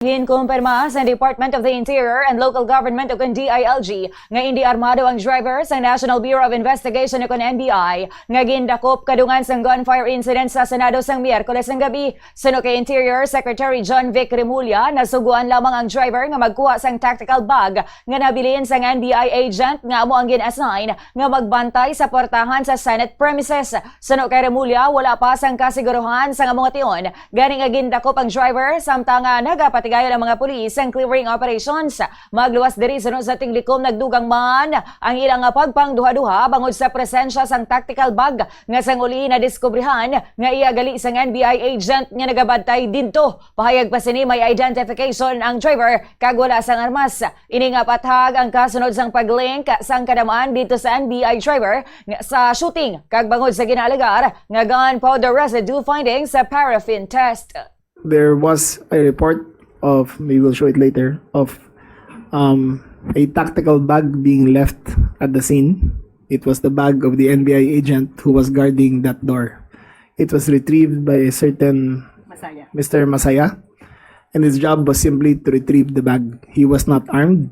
Kinumpirma sa Department of the Interior and Local Government o DILG nga hindi armado ang driver sa National Bureau of Investigation o NBI nga gindakop kadungan sa gunfire incident sa Senado sang Miyerkules ng gabi. Suno kay Interior Secretary John Vic Remulla, nasuguan lamang ang driver nga magkuha sang tactical bag nga nabilin sang NBI agent nga amo ang gin-assign nga magbantay sa portahan sa Senate premises. Suno kay Remulla, wala pa sang kasiguruhan sa mga tion gani nga gindakop ang driver samtang nagapati gaya ng mga pulis ang clearing operations. Magluwas diri sunod sa tinglikom nagdugang man ang ilang pagpangduha-duha bangod sa presensya sang tactical bag nga sang uli na diskubrihan nga iagali sang NBI agent nga nagabantay dinto. Pahayag pa sini may identification ang driver kag wala sang armas. Ini nga pathag ang kasunod sang paglink sang kadamaan dito sa NBI driver nga sa shooting kag bangod sa ginalagar nga gunpowder residue findings sa paraffin test. There was a report of, we will show it later, of a tactical bag being left at the scene. It was the bag of the NBI agent who was guarding that door. It was retrieved by a certain Mr. Masaya, and his job was simply to retrieve the bag. He was not armed.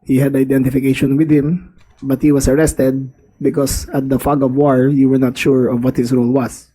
He had identification with him, but he was arrested because at the fog of war, you were not sure of what his role was.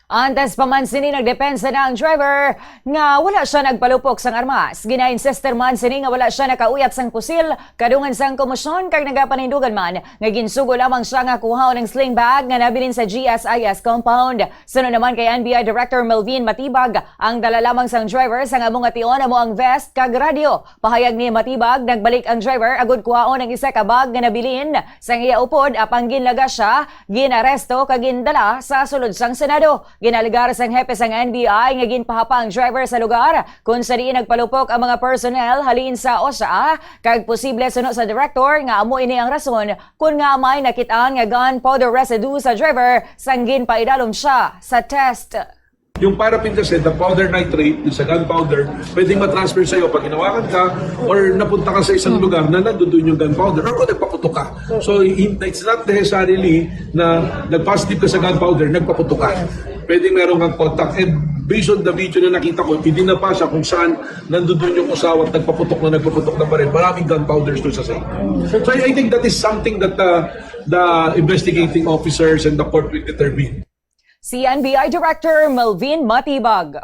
Antes pa man sini nagdepensa na ang driver nga wala siya nagpalupok sang armas. Gina-insister man sini nga wala siya nakauyat sang pusil kadungan sang komosyon kag nagapanindugan man nga ginsugo lamang siya nga kuhaon ng sling bag nga nabilin sa GSIS compound. Sunod naman kay NBI Director Melvin Matibag, ang dala lamang sang driver sang among ation amo ang vest kag radio. Pahayag ni Matibag, nagbalik ang driver agud kuhaon ng isa ka bag nga nabilin sang iya upod apang ginlaga siya, ginaresto kag gindala sa sulod sang Senado. Ginaligar sang hepe sang NBI nga ginpahapa ang driver sa lugar kung sa diin nagpalupok ang mga personnel halin sa OSA kag posible suno sa director nga amo ini ang rason kung nga may nakitaan nga gunpowder residue sa driver sang ginpaidalom siya sa test. Yung paraffin kasi, the powder nitrate, yung sa gunpowder, pwedeng matransfer sa'yo pag hinawakan ka or napunta ka sa isang lugar na nandun yung gunpowder or kung nagpaputok ka. So, it's not necessarily na nag-positive ka sa gunpowder, nagpaputok ka. Pwedeng meron kang contact. And based on the video na nakita ko, hindi na pa siya kung saan nandun yung usawa at nagpaputok na pa rin. Maraming gunpowders doon sa site. So, I think that is something that the investigating officers and the court will determine. Si NBI Director Melvin Matibag.